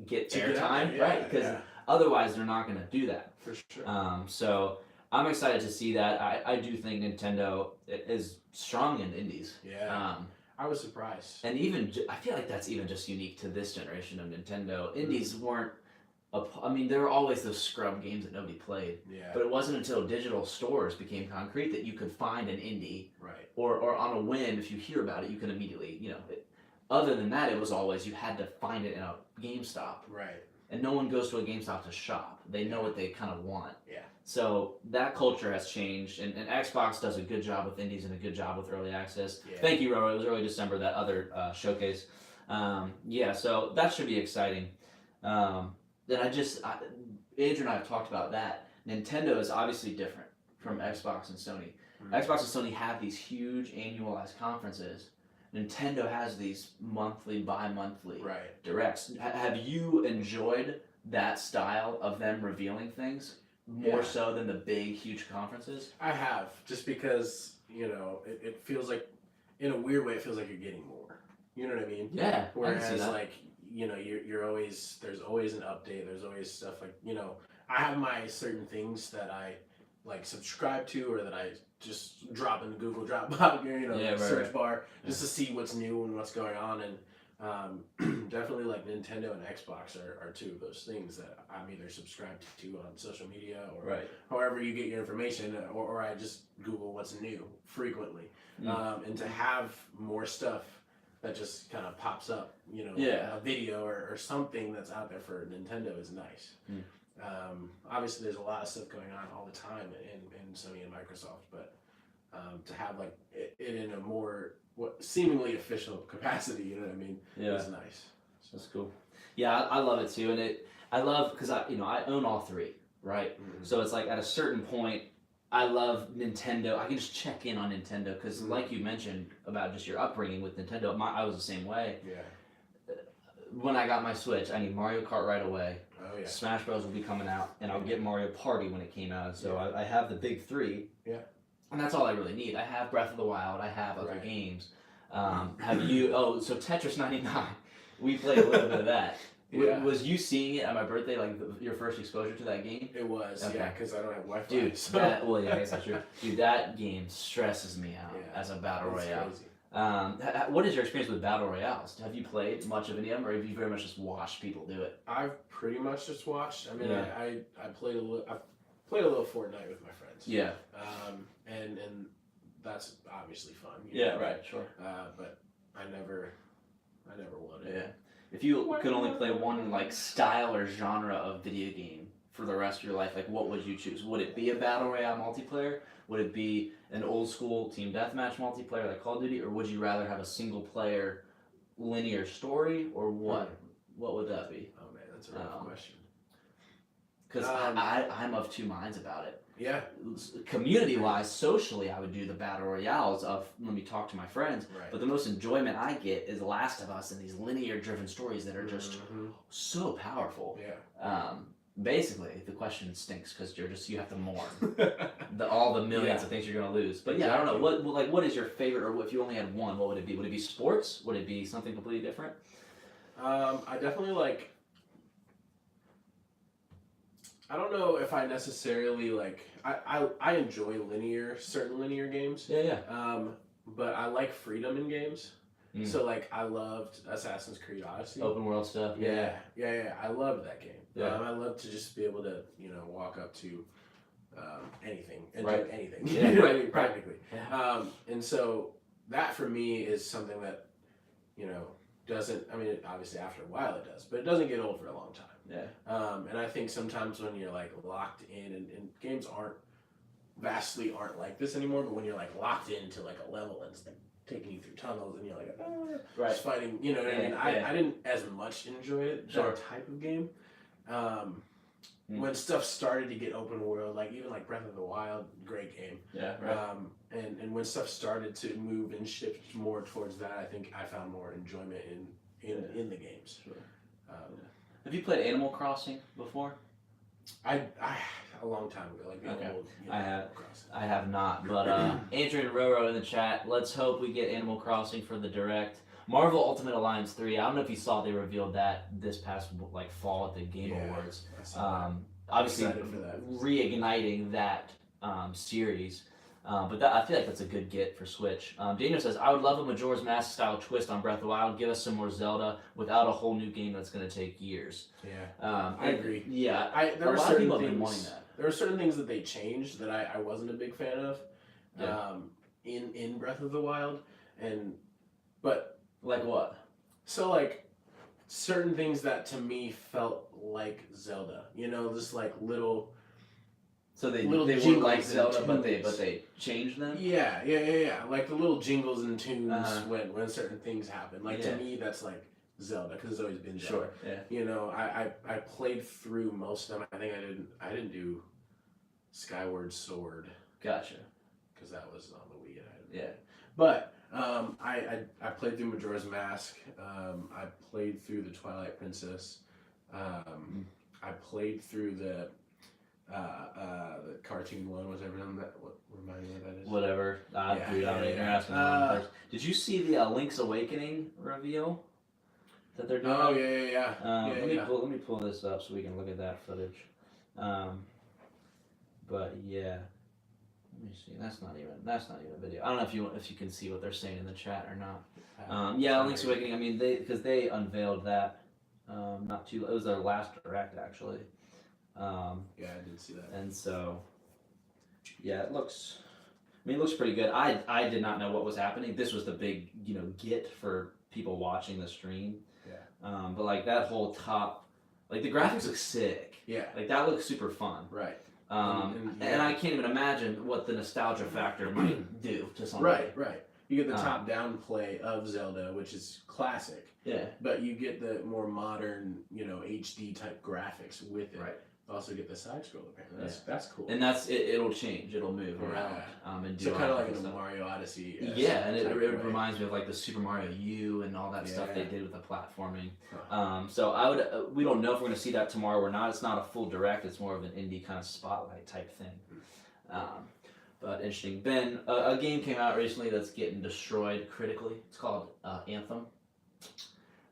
S1: get airtime, right? Because otherwise they're not going to do that.
S2: For sure.
S1: So I'm excited to see that. I do think Nintendo is strong in indies.
S2: Yeah. I was surprised.
S1: And even, I feel like that's even just unique to this generation of Nintendo. Indies weren't, there were always those scrub games that nobody played.
S2: Yeah.
S1: But it wasn't until digital stores became concrete that you could find an indie.
S2: Right.
S1: Or on a whim, if you hear about it, you can immediately, other than that, it was always, you had to find it in a GameStop.
S2: Right.
S1: And no one goes to a GameStop to shop. They know what they kind of want.
S2: Yeah. So
S1: that culture has changed, and Xbox does a good job with indies and a good job with early access.
S2: Yeah.
S1: Thank you, Roro. It was early December, that other showcase. So that should be exciting. Then Andrew and I have talked about that. Nintendo is obviously different from Xbox and Sony. Mm-hmm. Xbox and Sony have these huge annualized conferences. Nintendo has these monthly, bi-monthly directs. Have you enjoyed that style of them revealing things more so than the big, huge conferences?
S2: I have, just because, it feels like, in a weird way, it feels like you're getting more. You know what I mean?
S1: Yeah.
S2: Whereas, you're always, there's always an update, there's always stuff like, I have my certain things that I, subscribe to, or that I just drop in the Google Dropbox, search bar, just to see what's new and what's going on. And definitely Nintendo and Xbox are two of those things that I'm either subscribed to on social media or however you get your information, or I just Google what's new frequently. And to have more stuff that just kind of pops up, a video or something that's out there for Nintendo is nice. Obviously, there's a lot of stuff going on all the time in Sony and Microsoft, but to have like it in a more seemingly official capacity, you know what I mean?
S1: Yeah,
S2: Is nice.
S1: that's cool. Yeah, I love it too, and I love because I own all three, right?
S2: Mm-hmm.
S1: So it's like at a certain point, I love Nintendo. I can just check in on Nintendo because, like you mentioned about just your upbringing with Nintendo, I was the same way.
S2: Yeah.
S1: When I got my Switch, I need Mario Kart right away.
S2: Oh yeah.
S1: Smash Bros will be coming out, and I'll get Mario Party when it came out. So I have the big three.
S2: Yeah.
S1: And that's all I really need. I have Breath of the Wild. I have other games.
S2: Mm-hmm.
S1: Have you? Oh, so Tetris 99. We played a little bit of that.
S2: Yeah.
S1: Was you seeing it at my birthday, like your first exposure to that game?
S2: It was,
S1: Okay.
S2: yeah, because I don't have Wi-Fi.
S1: Dude,
S2: so.
S1: well, yeah, I guess that's true. Dude, that game stresses me out as a battle royale.
S2: Crazy.
S1: What is your experience with battle royales? Have you played much of any of them, or have you very much just watched people do it?
S2: I've pretty much just watched. I mean,
S1: Yeah.
S2: I played a little. I played a little Fortnite with my friends.
S1: Yeah.
S2: And that's obviously fun.
S1: Yeah. Right. Sure.
S2: But I never won it.
S1: Yeah. If you could only play one like style or genre of video game for the rest of your life, like what would you choose? Would it be a battle royale multiplayer? Would it be an old school team deathmatch multiplayer like Call of Duty, or would you rather have a single player linear story, or what? What would that be?
S2: Oh man, that's a rough question.
S1: Because I'm of two minds about it.
S2: Yeah.
S1: Community wise, socially, I would do the battle royales of let me talk to my friends.
S2: Right.
S1: But the most enjoyment I get is Last of Us and these linear driven stories that are just so powerful.
S2: Yeah.
S1: Basically, the question stinks because you have to mourn all the millions of things you're gonna lose. But yeah, I don't know what is your favorite, or if you only had one, what would it be? Would it be sports? Would it be something completely different?
S2: I definitely like. I don't know if I necessarily like. I enjoy certain linear games.
S1: Yeah.
S2: But I like freedom in games. So like I loved Assassin's Creed Odyssey.
S1: Open world stuff.
S2: Yeah. I loved that game.
S1: Yeah.
S2: I love to just be able to walk up to anything and
S1: Right.
S2: do anything.
S1: Yeah.
S2: You know what I mean? Practically.
S1: Yeah.
S2: And so that for me is something that doesn't. I mean, obviously after a while it does, but it doesn't get old for a long time.
S1: Yeah.
S2: And I think sometimes when you're like locked in, and games aren't like this anymore, but when you're like locked into like a level and it's like taking you through tunnels and you're like just fighting, you know what I mean? I didn't as much enjoy it, that type of game. When stuff started to get open world, like even like Breath of the Wild, great game.
S1: Yeah. Right.
S2: And when stuff started to move and shift more towards that, I think I found more enjoyment in the games.
S1: Sure. Have you played Animal Crossing before?
S2: I a long time ago, like the old.
S1: I have not, but Andrew and Roro in the chat. Let's hope we get Animal Crossing for the Direct. Marvel Ultimate Alliance 3. I don't know if you saw they revealed that this past fall at the Game Awards. Obviously, reigniting that series. But I feel like that's a good get for Switch. Daniel says, I would love a Majora's Mask style twist on Breath of the Wild. Give us some more Zelda without a whole new game that's going to take years.
S2: Yeah, I agree.
S1: Yeah,
S2: there were certain
S1: people
S2: things,
S1: have been wanting that.
S2: There were certain things that they changed that I wasn't a big fan of in Breath of the Wild. But
S1: like what?
S2: So like certain things that to me felt like Zelda. Just like little...
S1: So they were like Zelda, but they changed them.
S2: Yeah. Like the little jingles and tunes when certain things happen. Like to me, that's like Zelda because it's always been Zelda.
S1: Sure. Yeah.
S2: I played through most of them. I think I didn't do Skyward Sword.
S1: Gotcha.
S2: Because that was on the Wii.
S1: Yeah.
S2: But I played through Majora's Mask. I played through the Twilight Princess. I played through the cartoon one, whatever that. What remind me what that is?
S1: Whatever. Dude, you're asking first. Did you see the Link's Awakening reveal that they're doing?
S2: Oh yeah.
S1: Let me pull this up so we can look at that footage. But yeah, let me see. That's not even a video. I don't know if you can see what they're saying in the chat or not. Link's Awakening. I mean, because they unveiled that not too. It was their last direct actually.
S2: I did see that.
S1: And so, it looks pretty good. I did not know what was happening. This was the big, get for people watching the stream.
S2: Yeah.
S1: But like that whole top, Like the graphics look sick.
S2: Yeah.
S1: Like that looks super fun.
S2: Right.
S1: And I can't even imagine what the nostalgia factor might do to somebody.
S2: Right. You get the top-down play of Zelda, which is classic.
S1: Yeah.
S2: But you get the more modern, HD type graphics with it.
S1: Right.
S2: Also get the side scroll apparently. That's cool.
S1: And it'll change. It'll move around. And do
S2: so kind of like
S1: in
S2: a Mario Odyssey.
S1: Yeah, and it reminds me of like the Super Mario U and all that stuff they did with the platforming. So we don't know if we're going to see that tomorrow or not. It's not a full direct. It's more of an indie kind of spotlight type thing. But interesting. Ben, a game came out recently that's getting destroyed critically. It's called Anthem.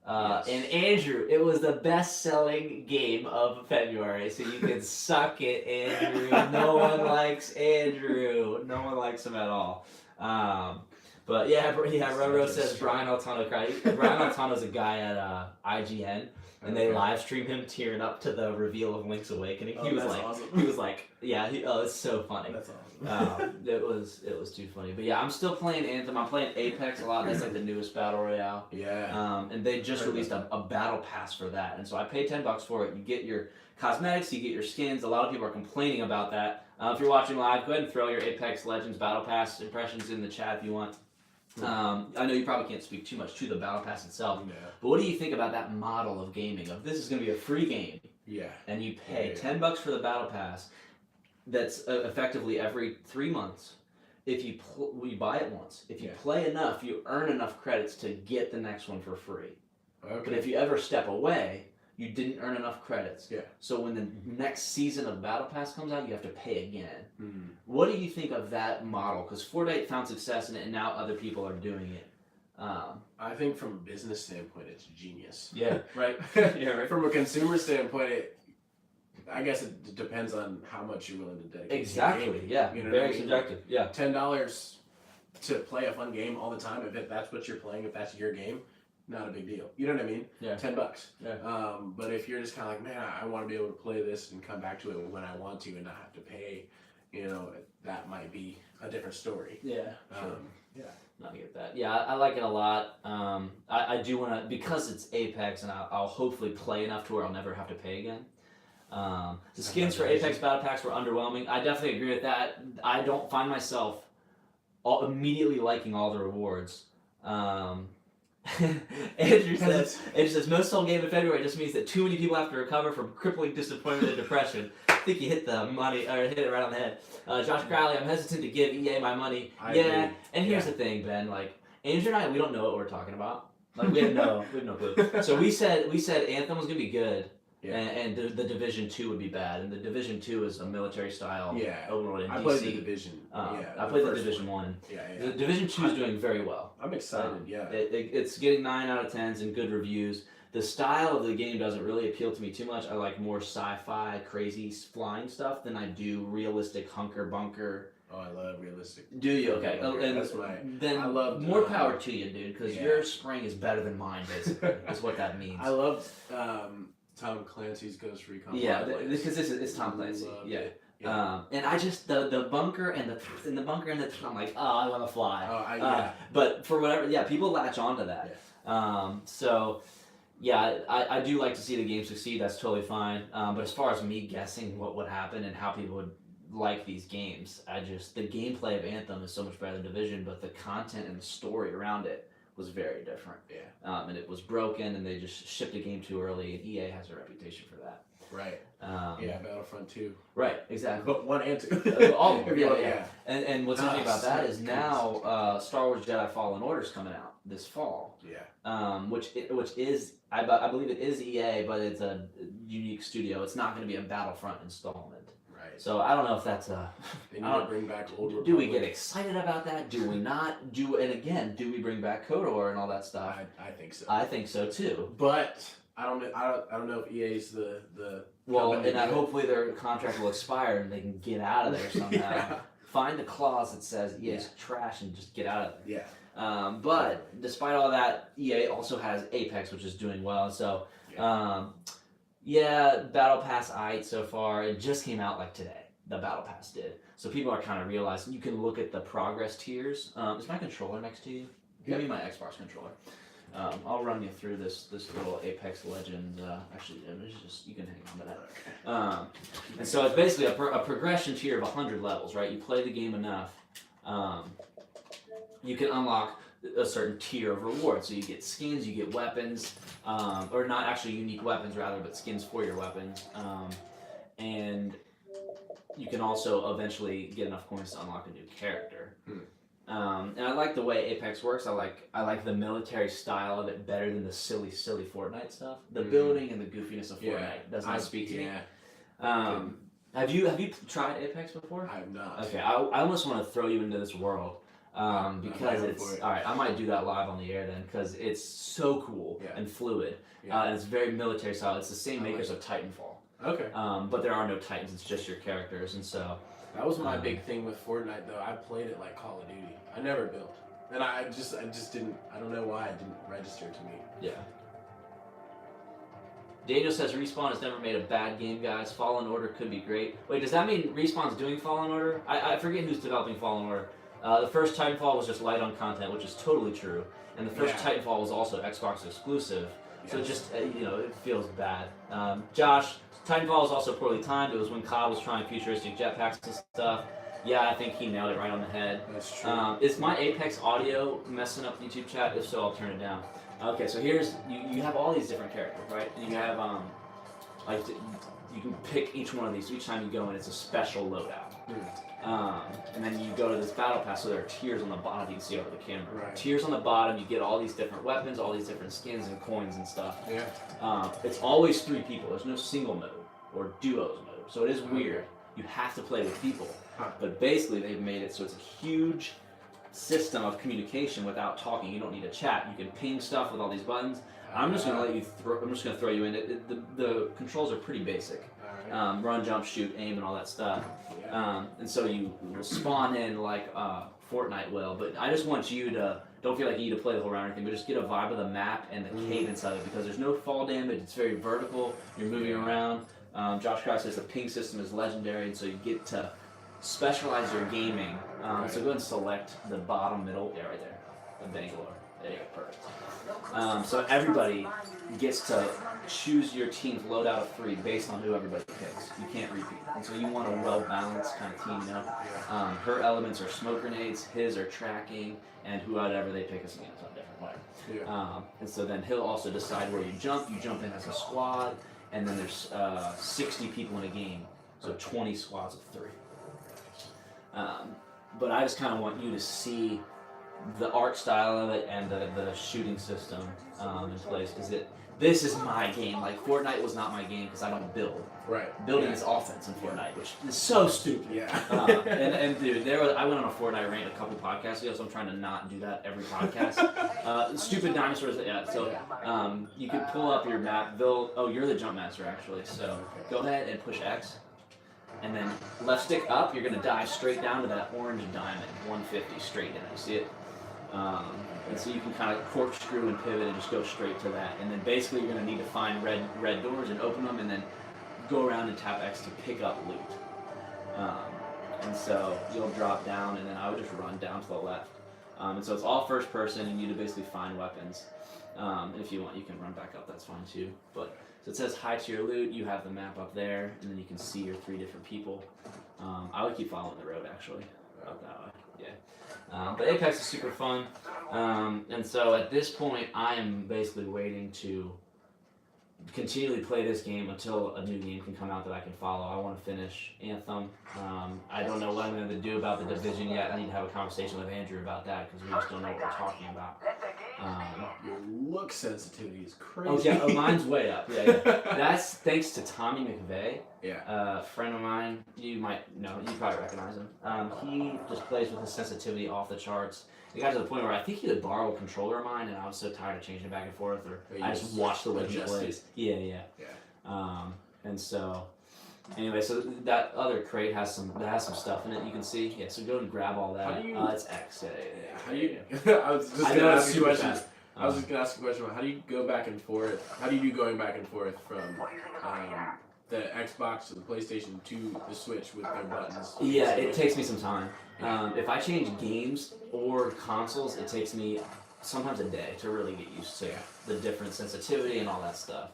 S1: And Andrew, it was the best-selling game of February, so you can suck it, Andrew. No one likes Andrew. No one likes him at all. But Roro says Brian Altano cried. Brian Altano's a guy at IGN, and they live stream him tearing up to the reveal of Link's Awakening. He was like, it's so funny.
S2: That's awesome.
S1: It was too funny. But yeah, I'm still playing Anthem. I'm playing Apex a lot. That's like the newest battle royale.
S2: Yeah.
S1: And they just released a battle pass for that, and so I paid $10 for it. You get your cosmetics, you get your skins. A lot of people are complaining about that. If you're watching live, go ahead and throw your Apex Legends battle pass impressions in the chat if you want. I know you probably can't speak too much to the battle pass itself, but what do you think about that model of gaming? Of this is going to be a free game, and you pay $10 for the battle pass. That's effectively every 3 months. If you buy it once, if you play enough, you earn enough credits to get the next one for free.
S2: Okay.
S1: But if you ever step away, you didn't earn enough credits.
S2: Yeah.
S1: So when the next season of Battle Pass comes out, you have to pay again.
S2: Mm.
S1: What do you think of that model? Because Fortnite found success in it, and now other people are doing it.
S2: I think from a business standpoint, it's genius.
S1: Yeah, right.
S2: From a consumer standpoint, I guess it depends on how much you're willing to dedicate.
S1: Exactly.
S2: To the game.
S1: Yeah.
S2: You know
S1: Very
S2: what I mean?
S1: subjective. Yeah.
S2: $10 to play a fun game all the time. If that's what you're playing, if that's your game, not a big deal. You know what I mean?
S1: Yeah.
S2: $10.
S1: Yeah.
S2: But if you're just kind of like, man, I want to be able to play this and come back to it when I want to and not have to pay, that might be a different story.
S1: Yeah. Sure.
S2: Yeah.
S1: I get that. Yeah, I like it a lot. I do want to, because it's Apex, and I'll hopefully play enough to where I'll never have to pay again. The skins for Apex Battle Packs were underwhelming. I definitely agree with that. I don't find myself immediately liking all the rewards. Andrew says, most sold game in February just means that too many people have to recover from crippling disappointment and depression. I think you hit the money, or hit it right on the head. Josh Crowley, I'm hesitant to give EA my money.
S2: I agree.
S1: And here's the thing, Ben. Like, Andrew and I, we don't know what we're talking about. Like, we have no clue. So we said Anthem was gonna be good.
S2: Yeah.
S1: And the Division 2 would be bad, and the Division 2 is a military style open world in DC.
S2: I played the Division.
S1: I played the Division 1.
S2: Yeah.
S1: The Division 2 is doing very well.
S2: I'm excited.
S1: It's getting 9 out of 10s and good reviews. The style of the game doesn't really appeal to me too much. I like more sci-fi, crazy flying stuff than I do realistic hunker bunker.
S2: Oh, I love realistic.
S1: Do you? Okay.
S2: And that's why.
S1: Then
S2: I love
S1: more power to you, dude, because your spring is better than mine, basically, is what that means.
S2: I love Tom Clancy's Ghost Recon.
S1: Yeah, because it's Tom Clancy. Yeah. And I just the bunker and the bunker and the I'm like, oh, I want to fly. But for whatever, people latch onto that. So I do like to see the game succeed. That's totally fine. But as far as me guessing what would happen and how people would like these games, the gameplay of Anthem is so much better than Division, but the content and the story around it was very different. Yeah. And it was broken, and they just shipped a game too early, and EA has a reputation for that.
S2: Right. Battlefront 2.
S1: Right, exactly.
S2: But 1 and 2.
S1: All of them, yeah. And what's interesting about that is now Star Wars Jedi Fallen Order is coming out this fall.
S2: Yeah.
S1: Which is, I believe it is EA, but it's a unique studio. It's not going to be a Battlefront installment. So I don't know if that's a.
S2: They need to bring back Old Republic.
S1: Do we get excited about that? Do we not? And again, do we bring back KOTOR and all that stuff?
S2: I think so.
S1: I think so too.
S2: But I don't know if EA's the.
S1: Well, and hopefully their contract will expire and they can get out of there somehow. Find the clause that says EA's trash and just get out of there.
S2: Yeah.
S1: But despite all that, EA also has Apex, which is doing well. So. Battle Pass so far. It just came out like today. The Battle Pass did. So people are kind of realizing you can look at the progress tiers. Is my controller next to you? Give me my Xbox controller. I'll run you through this little Apex Legends. Actually, you can hang on to that. And so it's basically a progression tier of 100 levels, right? You play the game enough, you can unlock a certain tier of rewards. So you get skins, you get weapons, or not actually unique weapons rather, but skins for your weapons. And you can also eventually get enough coins to unlock a new character. And I like the way Apex works. I like the military style of it better than the silly Fortnite stuff. The building and the goofiness of Fortnite does not speak to me. Have you tried Apex before?
S2: I have not.
S1: Okay, I almost want to throw you into this world because it's all right. I might do that live on the air then because it's so cool and fluid. And it's very military style. It's the same makers of Titanfall.
S2: Okay.
S1: But there are no Titans. It's just your characters, and so.
S2: That was my big thing with Fortnite, though. I played it like Call of Duty. I never built, and I just didn't. I don't know why it didn't register to me.
S1: Yeah. Daniel says Respawn has never made a bad game, guys. Fallen Order could be great. Wait, does that mean Respawn's doing Fallen Order? I forget who's developing Fallen Order. The first Titanfall was just light on content, which is totally true, and the first Titanfall was also Xbox exclusive. So it just it feels bad. Josh. Titanfall was also poorly timed. It was when Kyle was trying futuristic jetpacks and stuff. Yeah, I think he nailed it right on the head.
S2: That's true.
S1: Is my Apex audio messing up the YouTube chat? If so, I'll turn it down. Okay, so here's you have all these different characters, right? And you have you can pick each one of these. So each time you go in, it's a special loadout. And then you go to this battle pass, so there are tiers on the bottom you can see over the camera.
S2: Right.
S1: Tiers on the bottom, you get all these different weapons, all these different skins and coins and stuff.
S2: Yeah.
S1: It's always 3 people. There's no single mode or duos mode. So it is weird. You have to play with people. But basically they've made it so it's a huge system of communication without talking. You don't need to chat. You can ping stuff with all these buttons. I'm just gonna let you. I'm just gonna throw you in. The controls are pretty basic. Run, jump, shoot, aim, and all that stuff. And so you will spawn in like Fortnite will. But I just want you to don't feel like you need to play the whole round or anything, but just get a vibe of the map and the cadence of it because there's no fall damage. It's very vertical. You're moving around. Josh Cross says the ping system is legendary, and so you get to specialize your gaming. So go ahead and select the bottom middle. Yeah, right there. The Bangalore. There you go. Perfect. So everybody gets to choose your team's loadout of 3 based on who everybody picks. You can't repeat. And so you want a well-balanced kind of team, you know? Her elements are smoke grenades, his are tracking, and whoever they pick is against on a different way. And so then he'll also decide where you jump. You jump in as a squad, and then there's 60 people in a game, so 20 squads of 3. But I just kind of want you to see the art style of it and the shooting system in place because this is my game. Like Fortnite was not my game because I don't build.
S2: Right.
S1: Building is offense in Fortnite, which is so stupid. And dude, I went on a Fortnite rant a couple podcasts ago, so I'm trying to not do that every podcast. Stupid dinosaurs. Yeah. So you can pull up your map. You're the jump master actually. So go ahead and push X. And then left stick up, you're going to dive straight down to that orange diamond, 150, straight in. You see it? And so you can kind of corkscrew and pivot and just go straight to that. And then basically you're going to need to find red doors and open them and then go around and tap X to pick up loot. And so you'll drop down and then I would just run down to the left. And so it's all first person and you need to basically find weapons. If you want, you can run back up, that's fine too. But so it says hi to your loot, you have the map up there, and then you can see your 3 different people. I would keep following the road actually, out that way, yeah. But Apex is super fun, and so at this point I am basically waiting to continually play this game until a new game can come out that I can follow. I want to finish Anthem. I don't know what I'm going to do about the Division yet. I need to have a conversation with Andrew about that because we just don't know what we're talking about.
S2: Your look sensitivity is crazy.
S1: Oh yeah, mine's way up. Yeah. That's thanks to Tommy McVeigh. A friend of mine. You might know. You probably recognize him. He just plays with his sensitivity off the charts. It got to the point where I think he would borrow a controller of mine, and I was so tired of changing it back and forth, or I just watched the way he plays. Yeah. And so, anyway, so that other crate has some stuff in it. You can see. Yeah. So go and grab all that. It's X. Yeah.
S2: How do you? I was just gonna ask you a question. I was just gonna ask a question about how do you go back and forth? How do you do going back and forth from the Xbox to the PlayStation to the Switch with their buttons?
S1: Yeah, it takes me some time. If I change games or consoles, it takes me sometimes a day to really get used to the different sensitivity and all that stuff.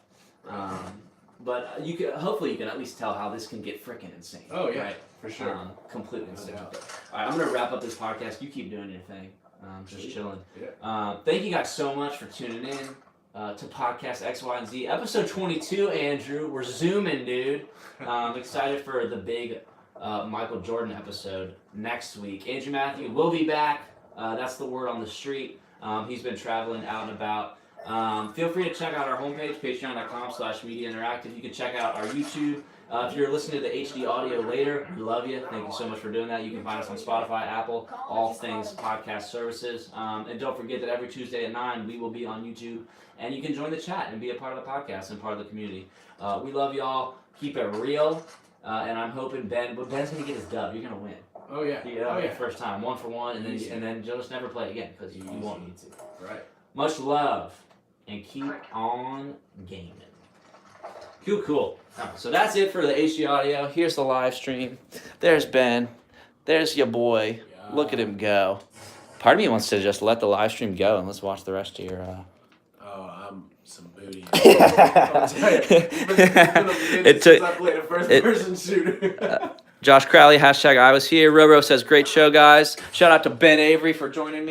S1: But hopefully you can at least tell how this can get freaking insane.
S2: Oh yeah,
S1: right?
S2: For sure.
S1: Completely insane.
S2: No
S1: All right, I'm gonna wrap up this podcast. You keep doing your thing. Just chilling.
S2: Yeah.
S1: Thank you guys so much for tuning in to Podcast X, Y, and Z. Episode 22, Andrew. We're zooming, dude. Excited for the big Michael Jordan episode next week. Andrew Matthew will be back. That's the word on the street. He's been traveling out and about. Feel free to check out our homepage, patreon.com/mediainteractive. You can check out our YouTube. If you're listening to the HD audio later, we love you. Thank you so much for doing that. You can find us on Spotify, Apple, all things podcast services. And don't forget that every Tuesday at 9, we will be on YouTube. And you can join the chat and be a part of the podcast and part of the community. We love y'all. Keep it real. And I'm hoping Ben's going to get his dub. You're going to win.
S2: Oh, yeah.
S1: First time, 1 for 1. And then you'll just never play again because you won't need to.
S2: Right.
S1: Much love. And keep on gaming. Cool. So that's it for the HD audio. Here's the live stream. There's Ben. There's your boy.
S2: Yeah.
S1: Look at him go. Part of me wants to just let the live stream go and let's watch the rest of your...
S2: I'm some booty. I'll tell you. It's been a minute since I played a first-person shooter.
S1: Josh Crowley, #I was here. Roro says, great show, guys. Shout out to Ben Avery for joining me.